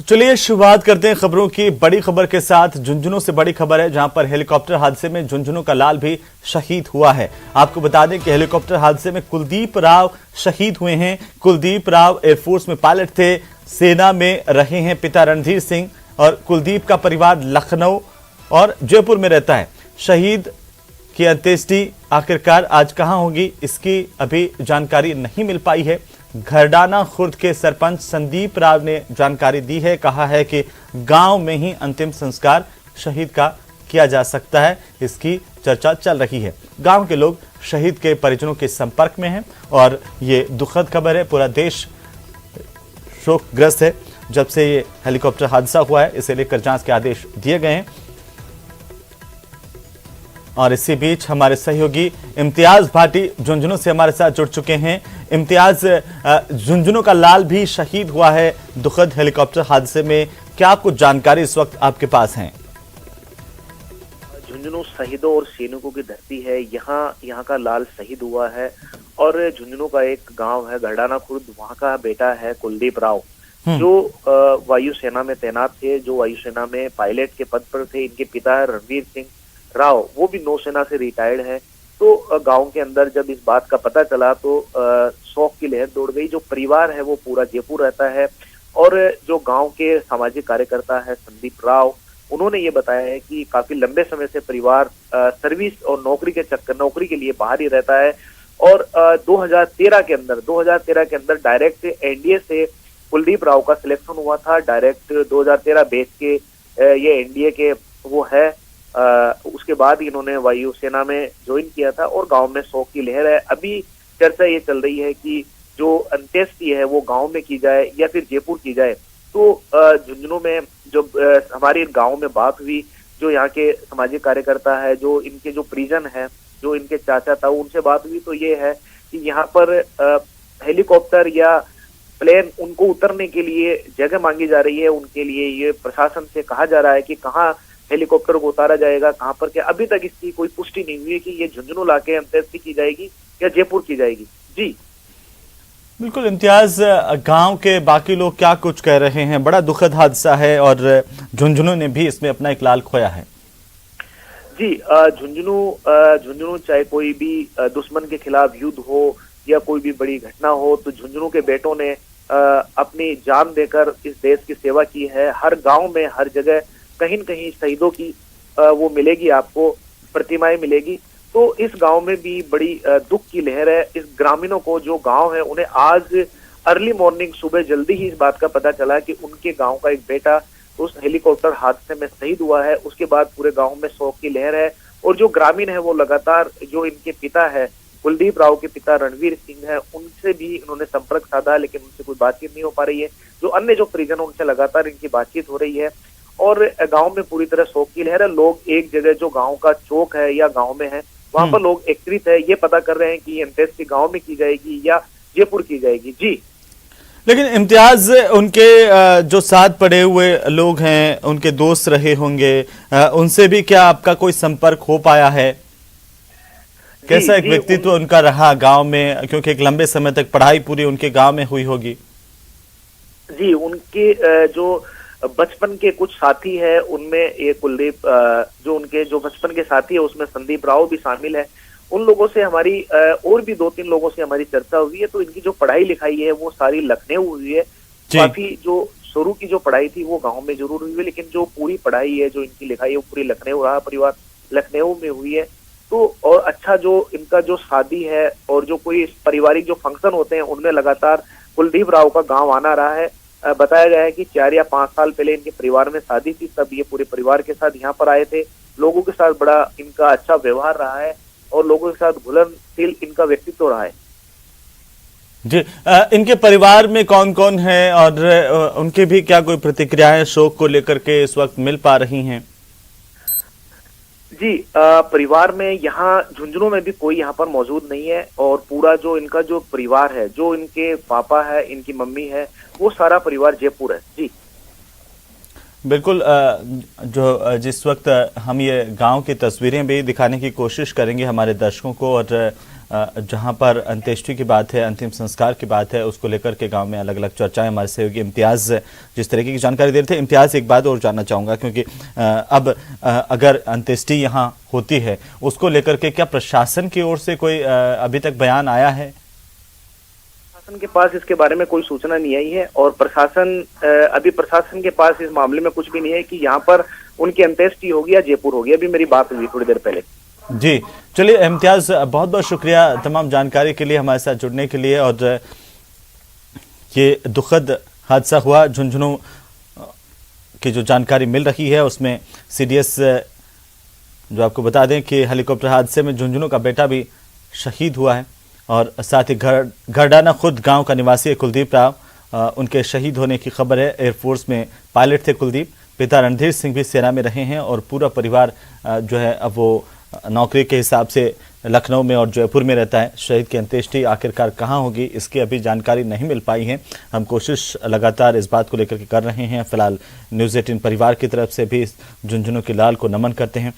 तो चलिए शुरुआत करते हैं खबरों की। बड़ी खबर के साथ झुंझुनू से बड़ी खबर है, जहां पर हेलीकॉप्टर हादसे में झुंझुनू का लाल भी शहीद हुआ है। आपको बता दें कि हेलीकॉप्टर हादसे में कुलदीप राव शहीद हुए हैं। कुलदीप राव एयरफोर्स में पायलट थे, सेना में रहे हैं पिता रणधीर सिंह, और कुलदीप का परिवार लखनऊ और जयपुर में रहता है। शहीद की अंत्येष्टि आखिरकार आज कहां होगी, इसकी अभी जानकारी नहीं मिल पाई है। घरडाना खुर्द के सरपंच संदीप राव ने जानकारी दी है, कहा है कि गांव में ही अंतिम संस्कार शहीद का किया जा सकता है, इसकी चर्चा चल रही है। गांव के लोग शहीद के परिजनों के संपर्क में हैं और ये दुखद खबर है। पूरा देश शोकग्रस्त है जब से ये हेलीकॉप्टर हादसा हुआ है। इसे लेकर जांच के आदेश दिए गए हैं। और इसी बीच हमारे सहयोगी इम्तियाज भाटी झुंझुनू से हमारे साथ जुड़ चुके हैं। इम्तियाज, झुंझुनू का लाल भी शहीद हुआ है दुखद हेलीकॉप्टर हादसे में, क्या कुछ जानकारी इस वक्त आपके पास है? झुंझुनू शहीदों और सैनिकों की धरती है। यहाँ का लाल शहीद हुआ है और झुंझुनू का एक गांव है घरडाना खुर्द, वहाँ का बेटा है कुलदीप राव, जो वायुसेना में तैनात थे, जो वायुसेना में पायलट के पद पर थे। इनके पिता है रणवीर सिंह राव, वो भी नौसेना से रिटायर्ड है। तो गांव के अंदर जब इस बात का पता चला तो शोक की लहर दौड़ गई। जो परिवार है वो पूरा जयपुर रहता है और जो गांव के सामाजिक कार्यकर्ता है संदीप राव, उन्होंने ये बताया है कि काफी लंबे समय से परिवार सर्विस और नौकरी के लिए बाहर ही रहता है। और 2013 के अंदर डायरेक्ट एनडीए से कुलदीप राव का सिलेक्शन हुआ था। डायरेक्ट 2013 बेच के ये एनडीए के वो है। उसके बाद इन्होंने वायुसेना में ज्वाइन किया था और गांव में शोक की लहर है। अभी चर्चा ये चल रही है कि जो अंत्येष्टि है वो गांव में की जाए या फिर जयपुर की जाए। तो झुंझुनू में जो हमारे गांव में बात हुई, जो यहाँ के सामाजिक कार्यकर्ता है, जो इनके जो परिजन है, जो इनके चाचा ताऊ, उनसे बात हुई तो ये है कि यहाँ पर हेलीकॉप्टर या प्लेन उनको उतरने के लिए जगह मांगी जा रही है। उनके लिए ये प्रशासन से कहा जा रहा है कि कहाँ हेलीकॉप्टर को उतारा जाएगा, कहां पर क्या। अभी तक इसकी कोई पुष्टि नहीं हुई है कि ये झुंझुनू लाके अंत्येष्टि की जाएगी या जयपुर की जाएगी। जी बिल्कुल इम्तियाज, गांव के बाकी लोग क्या कुछ कह रहे हैं? बड़ा दुखद हादसा है और झुंझुनू ने भी इसमें अपना एक लाल खोया है। जी, झुंझुनू चाहे कोई भी दुश्मन के खिलाफ युद्ध हो या कोई भी बड़ी घटना हो, तो झुंझुनू के बेटों ने अपनी जान देकर इस देश की सेवा की है। हर गाँव में हर जगह कहीं न कहीं शहीदों की वो मिलेगी, आपको प्रतिमाएं मिलेगी। तो इस गांव में भी बड़ी दुख की लहर है। इस ग्रामीणों को, जो गांव है, उन्हें आज अर्ली मॉर्निंग सुबह जल्दी ही इस बात का पता चला कि उनके गांव का एक बेटा उस हेलीकॉप्टर हादसे में शहीद हुआ है। उसके बाद पूरे गांव में शोक की लहर है और जो ग्रामीण है वो लगातार, जो इनके पिता है कुलदीप राव के पिता रणवीर सिंह है, उनसे भी इन्होंने संपर्क साधा, लेकिन उनसे कोई बातचीत नहीं हो पा रही है। जो अन्य जो परिजन है उनसे लगातार इनकी बातचीत हो रही है और गांव में पूरी तरह शोक की लहर है। लोग एक जगह, जो गांव का चौक है या गांव में है, वहां पर लोग एकत्रित है, ये पता कर रहे हैं कि अंत्येष्टि गांव में की जाएगी या जयपुर की जाएगी। जी, लेकिन इम्तियाज, उनके जो साथ पड़े हुए लोग हैं, उनके दोस्त रहे होंगे, उनसे भी क्या आपका कोई संपर्क हो पाया है? कैसा एक व्यक्तित्व उनका रहा गांव में, क्योंकि एक लंबे समय तक पढ़ाई पूरी उनके गांव में हुई होगी? जी, उनके जो बचपन के कुछ साथी है, उनमें ये कुलदीप, जो उनके जो बचपन के साथी है उसमें संदीप राव भी शामिल है। उन लोगों से हमारी और भी 2-3 लोगों से हमारी चर्चा हुई है। तो इनकी जो पढ़ाई लिखाई है वो सारी लखनऊ हुई है। काफी जो शुरू की जो पढ़ाई थी वो गांव में जरूर हुई है, लेकिन जो पूरी पढ़ाई है, जो इनकी लिखाई है, वो पूरी लखनऊ रहा, परिवार लखनऊ में हुई है। तो और अच्छा, जो इनका जो शादी है और जो कोई पारिवारिक जो फंक्शन होते हैं, उनमें लगातार कुलदीप राव का गाँव आना रहा है। बताया गया है कि 4 या 5 साल पहले इनके परिवार में शादी थी, तब ये पूरे परिवार के साथ यहाँ पर आए थे। लोगों के साथ बड़ा इनका अच्छा व्यवहार रहा है और लोगों के साथ घुलनशील इनका व्यक्तित्व रहा है। जी, इनके परिवार में कौन कौन है और उनकी भी क्या कोई प्रतिक्रियाएं शोक को लेकर के इस वक्त मिल पा रही हैं? जी, परिवार में यहाँ झुंझुनू में भी कोई यहाँ पर मौजूद नहीं है और पूरा जो इनका जो परिवार है, जो इनके पापा है, इनकी मम्मी है, वो सारा परिवार जयपुर है। जी, बिल्कुल जिस वक्त हम ये गांव की तस्वीरें भी दिखाने की कोशिश करेंगे हमारे दर्शकों को, और जहां पर अंत्येष्टि की बात है, अंतिम संस्कार की बात है, उसको लेकर के गांव में अलग अलग चर्चाएं, हमारे सहयोगी इम्तियाज जिस तरीके की जानकारी दे रहे थे। इम्तियाज, एक बात और जानना चाहूंगा, क्योंकि अब अगर अंत्येष्टि यहां होती है उसको लेकर के क्या प्रशासन की ओर से कोई अभी तक बयान आया है? प्रशासन के पास इसके बारे में कोई सूचना नहीं आई है, और अभी प्रशासन के पास इस मामले में कुछ भी नहीं है कि यहाँ पर उनकी अंत्येष्टि होगी या जयपुर होगी। अभी मेरी बात हुई थोड़ी देर पहले। जी चलिए इम्तियाज, बहुत बहुत शुक्रिया तमाम जानकारी के लिए, हमारे साथ जुड़ने के लिए। और ये दुखद हादसा हुआ झुंझुनू की जो जानकारी मिल रही है उसमें सीडीएस, जो आपको बता दें कि हेलीकॉप्टर हादसे में झुंझुनू का बेटा भी शहीद हुआ है, और साथ ही घरडाना खुर्द गांव का निवासी है कुलदीप राव, उनके शहीद होने की खबर है। एयरफोर्स में पायलट थे कुलदीप, पिता रणधीर सिंह भी सेना में रहे हैं, और पूरा परिवार जो है अब वो नौकरी के हिसाब से लखनऊ में और जयपुर में रहता है। शहीद की अंत्येष्टि आखिरकार कहाँ होगी इसकी अभी जानकारी नहीं मिल पाई है। हम कोशिश लगातार इस बात को लेकर के कर रहे हैं। फिलहाल न्यूज़ 18 परिवार की तरफ से भी झुंझुनू के लाल को नमन करते हैं।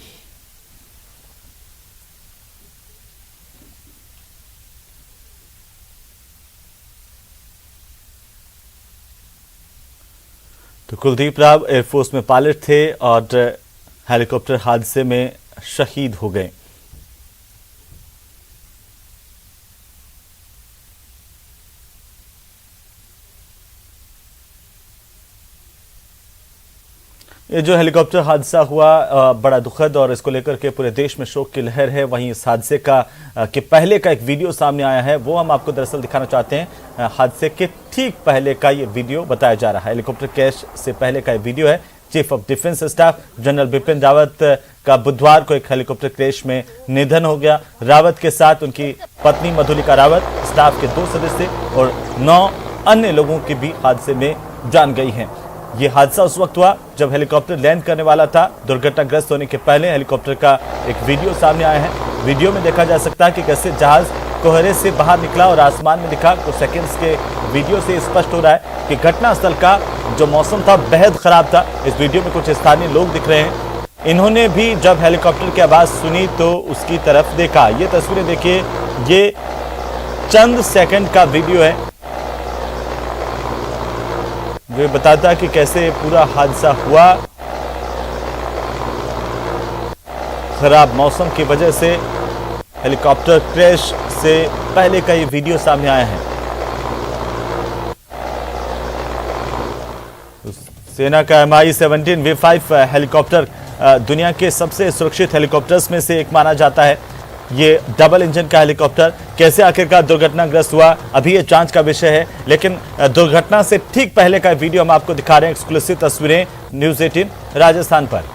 तो कुलदीप राव एयरफोर्स में पायलट थे और हेलीकॉप्टर हादसे में शहीद हो गए। ये जो हेलीकॉप्टर हादसा हुआ बड़ा दुखद, और इसको लेकर के पूरे देश में शोक की लहर है। वहीं इस हादसे का के पहले का एक वीडियो सामने आया है, वो हम आपको दरअसल दिखाना चाहते हैं। हादसे के ठीक पहले का ये वीडियो बताया जा रहा है। हेलीकॉप्टर क्रैश से पहले का ये वीडियो है। Chief of defence staff general Bipin Rawat का बुधवार को एक हेलीकॉप्टर क्रैश में निधन हो गया। रावत के साथ उनकी पत्नी मधुलिका रावत, स्टाफ के 2 सदस्य और 9 अन्य लोगों की भी हादसे में जान गई है। ये हादसा उस वक्त हुआ जब हेलीकॉप्टर लैंड करने वाला था। दुर्घटनाग्रस्त होने के पहले हेलीकॉप्टर का एक वीडियो सामने आया है। वीडियो में देखा जा सकता है कि कैसे जहाज कोहरे से बाहर निकला और आसमान में दिखा। कुछ सेकंड्स के वीडियो से स्पष्ट हो रहा है कि घटनास्थल का जो मौसम था बेहद खराब था। इस वीडियो में कुछ स्थानीय लोग दिख रहे हैं, इन्होंने भी जब हेलीकॉप्टर की आवाज सुनी तो उसकी तरफ देखा। ये तस्वीरें देखिए, ये चंद सेकंड का वीडियो है जो बताता है कि कैसे पूरा हादसा हुआ। खराब मौसम की वजह से हेलीकॉप्टर क्रैश से पहले का ये वीडियो सामने आया है। सेना का MI-17 V5 हेलीकॉप्टर दुनिया के सबसे सुरक्षित हेलीकॉप्टर्स में से एक माना जाता है। ये डबल इंजन का हेलीकॉप्टर कैसे आखिरकार दुर्घटनाग्रस्त हुआ, अभी ये जांच का विषय है। लेकिन दुर्घटना से ठीक पहले का वीडियो हम आपको दिखा रहे हैं। एक्सक्लूसिव तस्वीरें न्यूज़ 18 राजस्थान पर।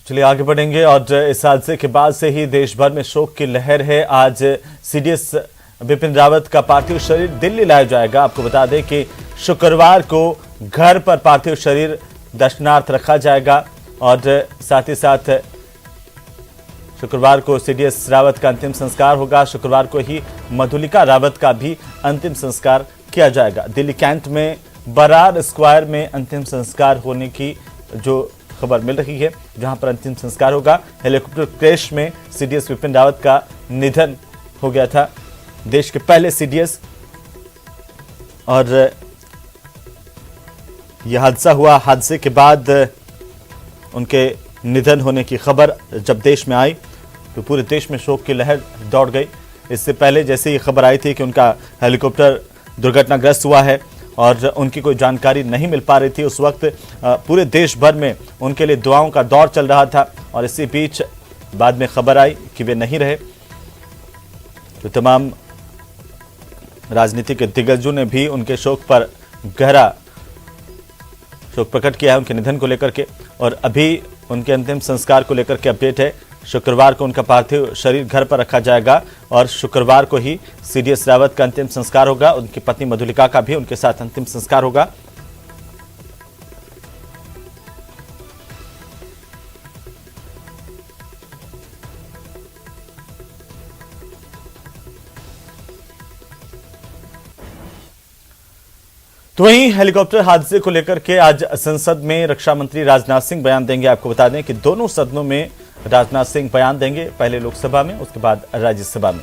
चलिए आगे बढ़ेंगे, और इस हादसे के बाद से ही देश भर में शोक की लहर है। आज सीडीएस बिपिन रावत का पार्थिव शरीर दिल्ली लाया जाएगा। आपको बता दें कि शुक्रवार को घर पर पार्थिव शरीर दर्शनार्थ रखा जाएगा, और साथ ही साथ शुक्रवार को सीडीएस रावत का अंतिम संस्कार होगा। शुक्रवार को ही मधुलिका रावत का भी अंतिम संस्कार किया जाएगा। दिल्ली कैंट में बरार स्क्वायर में अंतिम संस्कार होने की जो खबर मिल रही है, जहां पर अंतिम संस्कार होगा। हेलीकॉप्टर क्रैश में सीडीएस बिपिन रावत का निधन हो गया था, देश के पहले सीडीएस। और यह हादसा हुआ, हादसे के बाद उनके निधन होने की खबर जब देश में आई तो पूरे देश में शोक की लहर दौड़ गई। इससे पहले जैसे ये खबर आई थी कि उनका हेलीकॉप्टर दुर्घटनाग्रस्त हुआ है और उनकी कोई जानकारी नहीं मिल पा रही थी, उस वक्त पूरे देश भर में उनके लिए दुआओं का दौर चल रहा था। और इसी बीच बाद में खबर आई कि वे नहीं रहे, तो तमाम राजनीतिक दिग्गजों ने भी उनके शोक पर गहरा शोक प्रकट किया है उनके निधन को लेकर के। और अभी उनके अंतिम संस्कार को लेकर के अपडेट है, शुक्रवार को उनका पार्थिव शरीर घर पर रखा जाएगा और शुक्रवार को ही सीडीएस रावत का अंतिम संस्कार होगा। उनकी पत्नी मधुलिका का भी उनके साथ अंतिम संस्कार होगा। तो वहीं हेलीकॉप्टर हादसे को लेकर के आज संसद में रक्षा मंत्री राजनाथ सिंह बयान देंगे। आपको बता दें कि दोनों सदनों में राजनाथ सिंह बयान देंगे, पहले लोकसभा में, उसके बाद राज्यसभा में।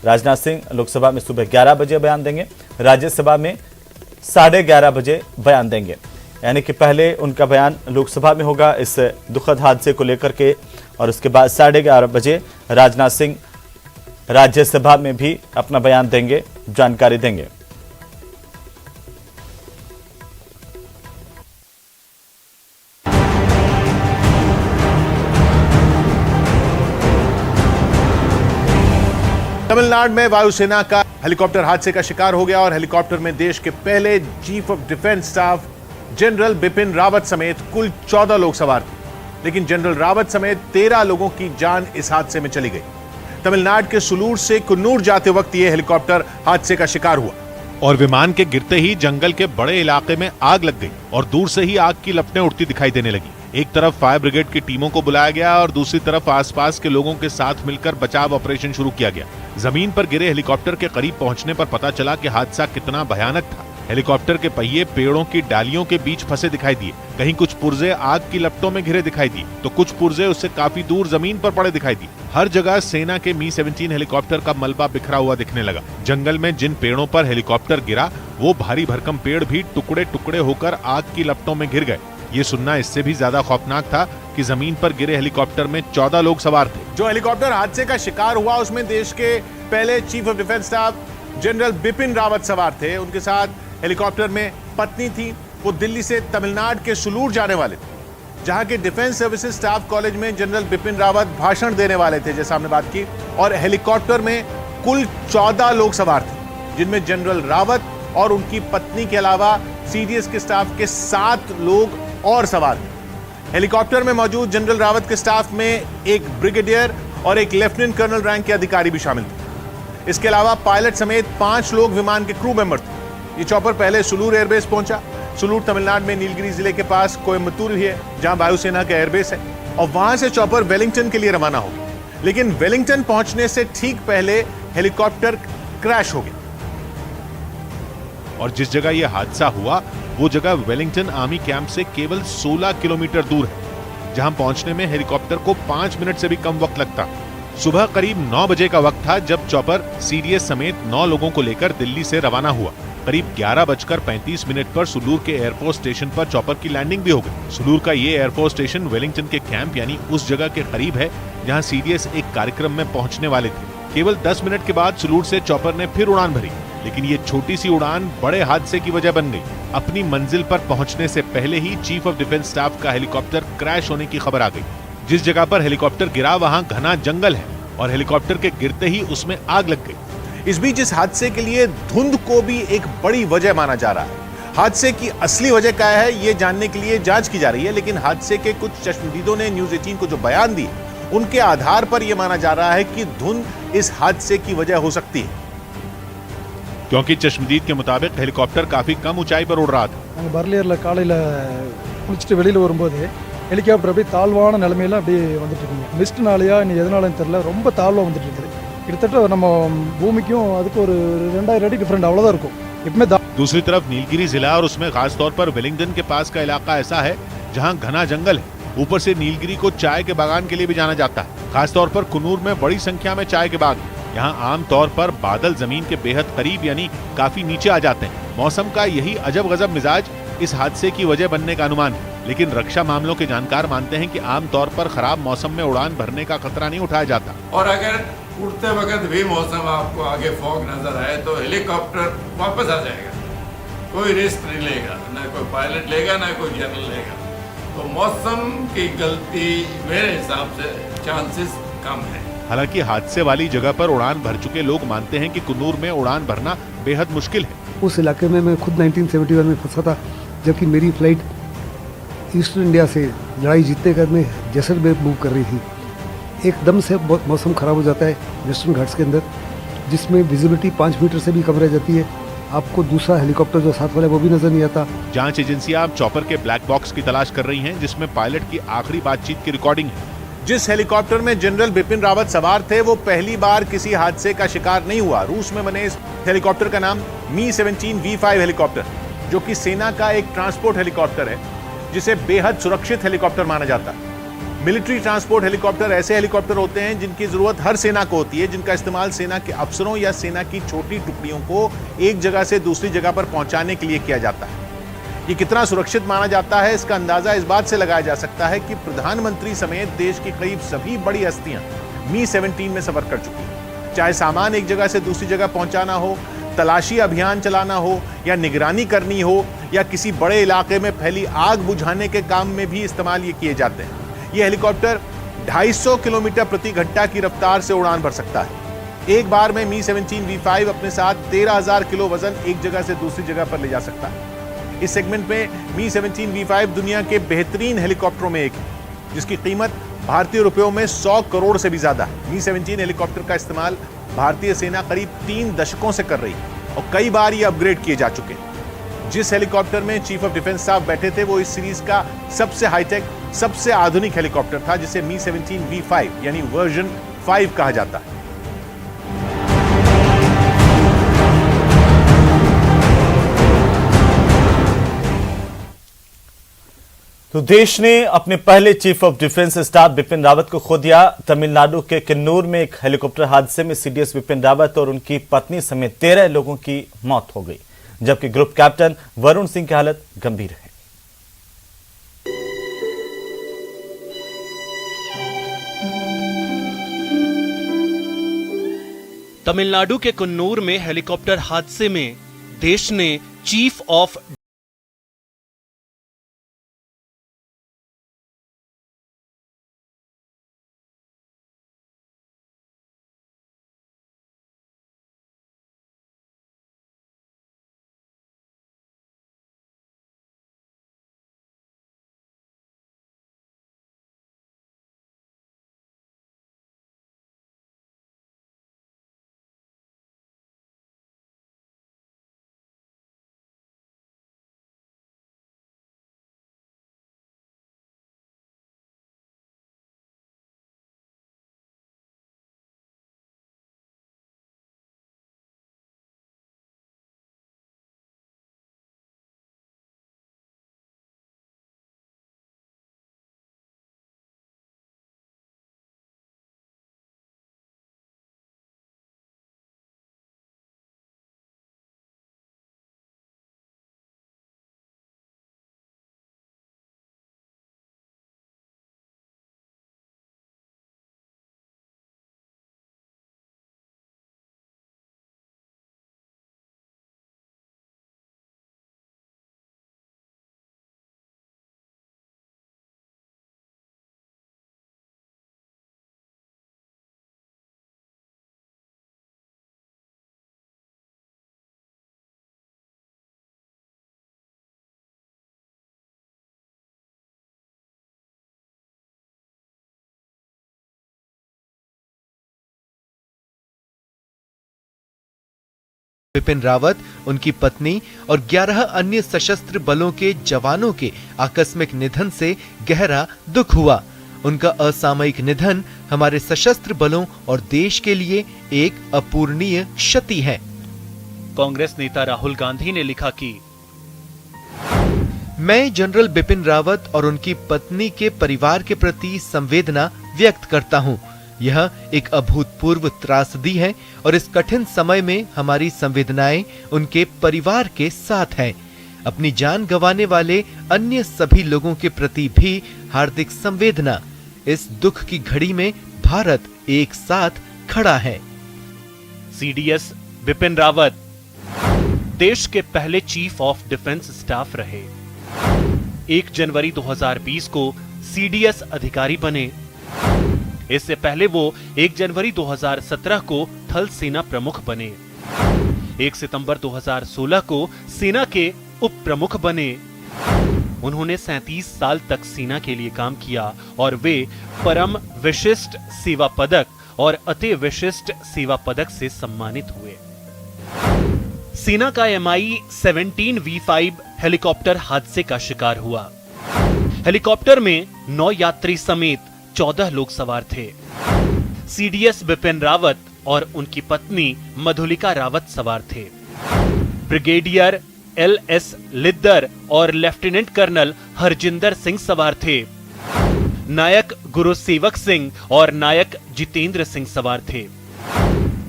राजनाथ सिंह लोकसभा में सुबह 11 बजे बयान देंगे, राज्यसभा में 11:30 बजे बयान देंगे। यानी कि पहले उनका बयान लोकसभा में होगा इस दुखद हादसे को लेकर के, और उसके बाद 11:30 बजे राजनाथ सिंह राज्यसभा में भी अपना बयान देंगे, जानकारी देंगे। तमिलनाडु में वायुसेना का हेलीकॉप्टर हादसे का शिकार हो गया और हेलीकॉप्टर में देश के पहले chief of defence staff general Bipin Rawat समेत कुल 14 लोग सवार थे। लेकिन जनरल रावत समेत 13 लोगों की जान इस हादसे में चली गई। तमिलनाडु के सुलूर से कुन्नूर जाते वक्त यह हेलीकॉप्टर हादसे का शिकार हुआ और विमान के गिरते ही जंगल के बड़े इलाके में आग लग गई और दूर से ही आग की लपटें उठती दिखाई देने लगी। एक तरफ फायर ब्रिगेड की टीमों को बुलाया गया और दूसरी तरफ आसपास के लोगों के साथ मिलकर बचाव ऑपरेशन शुरू किया गया। जमीन पर गिरे हेलीकॉप्टर के करीब पहुंचने पर पता चला कि हादसा कितना भयानक था। हेलीकॉप्टर के पहिए पेड़ों की डालियों के बीच फंसे दिखाई दिए। कहीं कुछ पुर्जे आग की लपटों में घिरे दिखाई दिए तो कुछ पुर्जे उससे काफी दूर जमीन पर पड़े दिखाई दिए। हर जगह सेना के मी-17 हेलीकॉप्टर का मलबा बिखरा हुआ दिखने लगा। जंगल में जिन पेड़ों पर हेलीकॉप्टर गिरा वो भारी भरकम पेड़ भी टुकड़े टुकड़े होकर आग की लपटों में घिर गए। ये सुनना इससे भी ज्यादा खौफनाक था कि जमीन पर गिरे हेलीकॉप्टर में 14 लोग सवार थे। जो हेलीकॉप्टर हादसे का शिकार हुआ उसमें देश के पहले chief of defence staff general Bipin Rawat सवार थे। उनके साथ हेलीकॉप्टर में पत्नी थी। वो दिल्ली से तमिलनाडु के सुलूर जाने वाले थे, जहां के डिफेंस सर्विसेज स्टाफ कॉलेज में जनरल बिपिन रावत भाषण देने वाले थे, जैसा हमने बात की। और हेलीकॉप्टर में कुल 14 लोग सवार थे, जिनमें जनरल रावत और उनकी पत्नी के अलावा सीडीएस के स्टाफ के 7 लोग और सवार थे। हेलीकॉप्टर में मौजूद जनरल रावत के स्टाफ में एक ब्रिगेडियर और एक लेफ्टिनेंट कर्नल रैंक के अधिकारी भी शामिल थे। इसके अलावा पायलट समेत 5 लोग विमान के क्रू मेंबर थे। ये चॉपर पहले सुलूर एयरबेस पहुंचा। सुलूर तमिलनाडु में नीलगिरी जिले के पास कोयम्बतूर भी है, जहां वायुसेना का एयरबेस है, और वहां से चॉपर वेलिंगटन के लिए रवाना हो गया। लेकिन वेलिंगटन पहुंचने से ठीक पहले हेलीकॉप्टर क्रैश हो गया और जिस जगह यह हादसा हुआ वो जगह वेलिंगटन आर्मी कैंप से केवल 16 किलोमीटर दूर है, जहां पहुंचने में हेलीकॉप्टर को 5 मिनट से भी कम वक्त लगता। सुबह करीब 9 बजे का वक्त था जब चॉपर सीडीएस समेत 9 लोगों को लेकर दिल्ली से रवाना हुआ। करीब 11:35 पर सुलूर के एयरफोर्स स्टेशन पर चॉपर की लैंडिंग भी हो गई। सुलूर का ये एयरफोर्स स्टेशन वेलिंगटन के कैंप यानी उस जगह के करीब है जहां सीडीएस एक कार्यक्रम में पहुंचने वाले थे। केवल 10 मिनट के बाद सुलूर से चॉपर ने फिर उड़ान भरी, लेकिन ये छोटी सी उड़ान बड़े हादसे की वजह बन गई। अपनी मंजिल पर पहुंचने से पहले ही चीफ ऑफ डिफेंस स्टाफ का हेलीकॉप्टर क्रैश होने की खबर आ गई। जिस जगह पर हेलीकॉप्टर गिरा वहां घना जंगल है और हेलीकॉप्टर के गिरते ही उसमें आग लग गई। इस बीच इस हादसे के लिए धुंध को भी एक बड़ी वजह माना जा रहा है। हादसे की असली वजह क्या है ये जानने के लिए जांच की जा रही है, लेकिन हादसे के कुछ चश्मदीदों ने न्यूज़ 18 को जो बयान दिए उनके आधार पर यह माना जा रहा है कि धुंध इस हादसे की वजह हो सकती है, क्योंकि चश्मदीद के मुताबिक हेलीकॉप्टर काफी कम ऊंचाई पर उड़ रहा था। बरलियर्ல காலையில குளிச்சிட்டு வெளியில வரும்போது ஹெலிகாப்டர் அப்படியே தாழ்வான நிலைமையில அப்படியே வந்துட்டு இருக்குங்க. மிஸ்ட்னாலயா இனி எதனாலன்னு தெரியல, ரொம்ப தாழ்வா வந்துட்டு இருக்குது. கிட்டத்தட்ட நம்ம பூமிக்கும் அதுக்கு ஒரு 2000 அடி டிஃபரெண்ட் அவ்வளவுதான் இருக்கும். இப்பமே दूसरी तरफ नीलगिरी जिला और उसमें खास तौर पर वेलिंगटन के पास का इलाका ऐसा है जहां घना जंगल है। ऊपर से नीलगिरी को चाय के बागान के लिए भी जाना जाता है। खास तौर पर कुन्नूर में बड़ी संख्या में चाय के बाग। यहाँ आम तौर पर बादल जमीन के बेहद करीब यानी काफी नीचे आ जाते हैं। मौसम का यही अजब गजब मिजाज इस हादसे की वजह बनने का अनुमान है, लेकिन रक्षा मामलों के जानकार मानते हैं कि आम तौर पर खराब मौसम में उड़ान भरने का खतरा नहीं उठाया जाता। और अगर उड़ते वक्त भी मौसम आपको आगे फॉग नजर आए तो हेलीकॉप्टर वापस आ जाएगा, कोई रिस्क नहीं लेगा, ना कोई पायलट लेगा ना कोई जनरल लेगा। तो मौसम की गलती मेरे हिसाब से चांसेस कम है। हालांकि हादसे वाली जगह पर उड़ान भर चुके लोग मानते हैं कि कुन्नूर में उड़ान भरना बेहद मुश्किल है। उस इलाके में मैं खुद 1971 में फंसा था, जबकि मेरी फ्लाइट ईस्ट इंडिया से लड़ाई जीतने कर में जैसलमेर मूव कर रही थी। एकदम से मौसम ख़राब हो जाता है वेस्टर्न घाट्स के अंदर, जिसमें विजिबिलिटी 5 मीटर से भी कम रह जाती है। आपको दूसरा हेलीकॉप्टर जो साथ वाला है वो भी नजर नहीं आता। जांच एजेंसियां अब चॉपर के ब्लैक बॉक्स की तलाश कर रही हैं, जिसमें पायलट की आखिरी बातचीत की रिकॉर्डिंग है। जिस हेलीकॉप्टर में जनरल बिपिन रावत सवार थे वो पहली बार किसी हादसे का शिकार नहीं हुआ। रूस में बने इस हेलीकॉप्टर का नाम मी-17 V5 हेलीकॉप्टर, जो कि सेना का एक ट्रांसपोर्ट हेलीकॉप्टर है, जिसे बेहद सुरक्षित हेलीकॉप्टर माना जाता है। मिलिट्री ट्रांसपोर्ट हेलीकॉप्टर ऐसे हेलीकॉप्टर होते हैं जिनकी जरूरत हर सेना को होती है, जिनका इस्तेमाल सेना के अफसरों या सेना की छोटी टुकड़ियों को एक जगह से दूसरी जगह पर पहुंचाने के लिए किया जाता है। ये कितना सुरक्षित माना जाता है इसका अंदाजा इस बात से लगाया जा सकता है कि प्रधानमंत्री समेत देश की करीब सभी बड़ी हस्तियां मी-17 में सफर कर चुकी हैं। चाहे सामान एक जगह से दूसरी जगह पहुंचाना हो, तलाशी अभियान चलाना हो, या निगरानी करनी हो, या किसी बड़े इलाके में फैली आग बुझाने के काम में भी इस्तेमाल ये किए जाते हैं। ये हेलीकॉप्टर 250 किलोमीटर प्रति घंटा की रफ्तार से उड़ान भर सकता है। एक बार में मी-17 V5 अपने साथ 13,000 किलो वजन एक जगह से दूसरी जगह पर ले जा सकता है। इस सेगमेंट में मी-17 V5 दुनिया के बेहतरीन हेलीकॉप्टरों में एक है, जिसकी कीमत भारतीय रुपयों में 100 करोड़ से भी ज्यादा है। मी-17 हेलीकॉप्टर का इस्तेमाल भारतीय सेना करीब 3 दशकों से कर रही है और कई बार ये अपग्रेड किए जा चुके हैं। जिस हेलीकॉप्टर में चीफ ऑफ डिफेंस स्टाफ बैठे थे वो इस सीरीज का सबसे हाईटेक, सबसे आधुनिक हेलीकॉप्टर था, जिसे मी-17 V5 यानी वर्जन 5 कहा जाता है। तो देश ने अपने पहले chief of defence staff Bipin Rawat को खो दिया। तमिलनाडु के किन्नूर में एक हेलीकॉप्टर हादसे में सीडीएस बिपिन रावत और उनकी पत्नी समेत 13 लोगों की मौत हो गई, जबकि ग्रुप कैप्टन वरुण सिंह की हालत गंभीर है। तमिलनाडु के कुन्नूर में हेलीकॉप्टर हादसे में देश ने चीफ ऑफ बिपिन रावत, उनकी पत्नी और 11 अन्य सशस्त्र बलों के जवानों के आकस्मिक निधन से गहरा दुख हुआ। उनका असामयिक निधन हमारे सशस्त्र बलों और देश के लिए एक अपूरणीय क्षति है। कांग्रेस नेता राहुल गांधी ने लिखा कि मैं जनरल बिपिन रावत और उनकी पत्नी के परिवार के प्रति संवेदना व्यक्त करता हूं। यह एक अभूतपूर्व त्रासदी है और इस कठिन समय में हमारी संवेदनाएं उनके परिवार के साथ हैं। अपनी जान गंवाने वाले अन्य सभी लोगों के प्रति भी हार्दिक संवेदना। इस दुख की घड़ी में भारत एक साथ खड़ा है। सीडीएस बिपिन रावत देश के पहले चीफ ऑफ डिफेंस स्टाफ रहे। 1 जनवरी 2020 को सीडीएस अधिकारी बने। इससे पहले वो 1 जनवरी 2017 को थल सेना प्रमुख बने। 1 सितंबर 2016 को सेना के उप प्रमुख बने। उन्होंने 37 साल तक सेना के लिए काम किया और वे परम विशिष्ट सेवा पदक और अति विशिष्ट सेवा पदक से सम्मानित हुए। सेना का Mi-17V5 हेलीकॉप्टर हादसे का शिकार हुआ। हेलीकॉप्टर में 9 यात्री समेत 14 लोग सवार थे। CDS बिपिन रावत और उनकी पत्नी मधुलिका रावत सवार थे। ब्रिगेडियर LS लिद्दर और लेफ्टिनेंट कर्नल हरजिंदर सिंह सवार थे। नायक गुरुसेवक सिंह और नायक जितेंद्र सिंह सवार थे।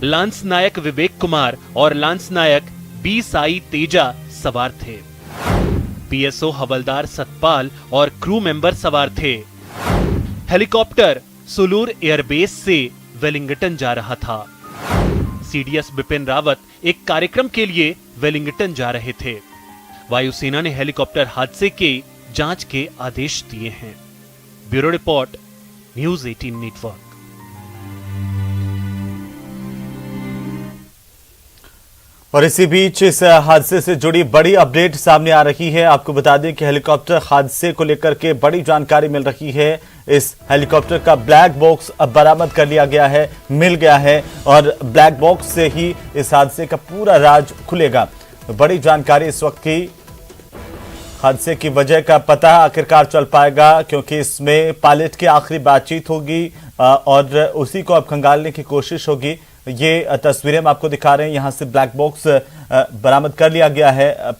लांस नायक विवेक कुमार और लांस नायक बी साई तेजा सवार थे। PSO हवलदार सतपाल और क्रू मेंबर सवार थे। हेलीकॉप्टर सुलूर एयरबेस से वेलिंगटन जा रहा था। CDS बिपिन रावत एक कार्यक्रम के लिए वेलिंगटन जा रहे थे। वायुसेना ने हेलीकॉप्टर हादसे के जांच के आदेश दिए हैं। Bureau report, news 18 network. और इसी बीच इस हादसे से जुड़ी बड़ी अपडेट सामने आ रही है। आपको बता दें कि हेलीकॉप्टर हादसे को लेकर के बड़ी जानकारी मिल रही है। इस हेलीकॉप्टर का ब्लैक बॉक्स अब बरामद कर लिया गया है, मिल गया है और ब्लैक बॉक्स से ही इस हादसे का पूरा राज खुलेगा। बड़ी जानकारी इस वक्त की हादसे की वजह का पता आखिरकार चल पाएगा, क्योंकि इसमें पायलट की आखिरी बातचीत होगी और उसी को अब खंगालने की कोशिश होगी। ये तस्वीरें हम आपको दिखा रहे हैं। यहां से ब्लैक बॉक्स बरामद कर लिया गया है।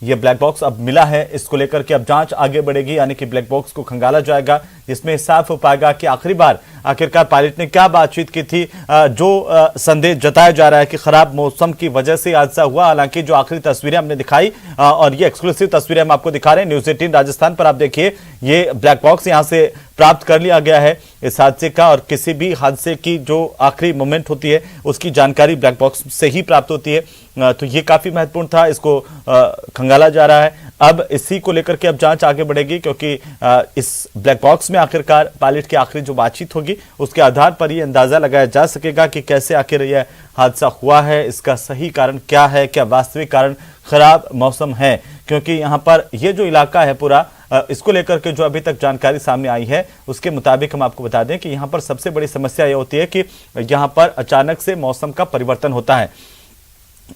ये ब्लैक बॉक्स अब मिला है, इसको लेकर के अब जांच आगे बढ़ेगी, यानी कि ब्लैक बॉक्स को खंगाला जाएगा, जिसमें साफ हो पाएगा कि आखिरी बार आखिरकार पायलट ने क्या बातचीत की थी। जो संदेह जताया जा रहा है कि खराब मौसम की वजह से हादसा हुआ, हालांकि जो आखिरी तस्वीरें हमने दिखाई और ये एक्सक्लूसिव तस्वीरें हम आपको दिखा रहे हैं न्यूज 18 राजस्थान पर। आप देखिए, ये ब्लैक बॉक्स यहां से प्राप्त कर लिया गया है इस हादसे का, और किसी भी हादसे की जो आखिरी मोमेंट होती है उसकी जानकारी ब्लैक बॉक्स से ही प्राप्त होती है। तो ये काफी महत्वपूर्ण था, इसको खंगाला जा रहा है। अब इसी को लेकर के अब जांच आगे बढ़ेगी, क्योंकि इस ब्लैक बॉक्स में आखिरकार पायलट की आखिरी जो बातचीत होगी उसके आधार पर ये अंदाजा लगाया जा सकेगा कि कैसे आखिर यह हादसा हुआ है, इसका सही कारण क्या है, क्या वास्तविक कारण खराब मौसम है। क्योंकि यहाँ पर ये जो इलाका है पूरा, इसको लेकर के जो अभी तक जानकारी सामने आई है उसके मुताबिक हम आपको बता दें कि यहाँ पर सबसे बड़ी समस्या यह होती है कि यहाँ पर अचानक से मौसम का परिवर्तन होता है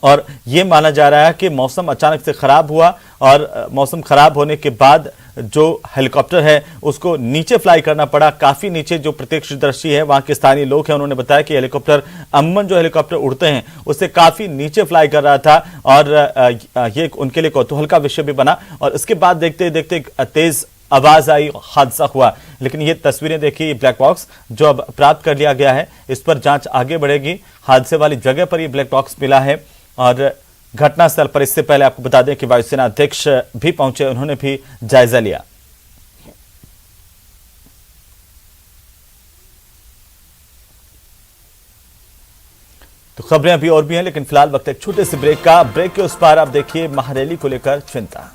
और ये माना जा रहा है कि मौसम अचानक से खराब हुआ और मौसम खराब होने के बाद जो हेलीकॉप्टर है उसको नीचे फ्लाई करना पड़ा, काफी नीचे। जो प्रत्यक्षदर्शी है, वहां के स्थानीय लोग हैं, उन्होंने बताया कि हेलीकॉप्टर अमूमन जो हेलीकॉप्टर उड़ते हैं उससे काफी नीचे फ्लाई कर रहा था और ये उनके लिए कौतूहल का विषय भी बना। और इसके बाद देखते देखते तेज आवाज आई, हादसा हुआ। लेकिन ये तस्वीरें देखिए, ब्लैक बॉक्स जो अब प्राप्त कर लिया गया है, इस पर जांच आगे बढ़ेगी। हादसे वाली जगह पर ये ब्लैक बॉक्स मिला है और घटनास्थल पर इससे पहले आपको बता दें कि वायुसेना अध्यक्ष भी पहुंचे, उन्होंने भी जायजा लिया। तो खबरें अभी और भी हैं, लेकिन फिलहाल वक्त एक छोटे से ब्रेक का। ब्रेक के उस पार आप देखिए महारैली को लेकर चिंता।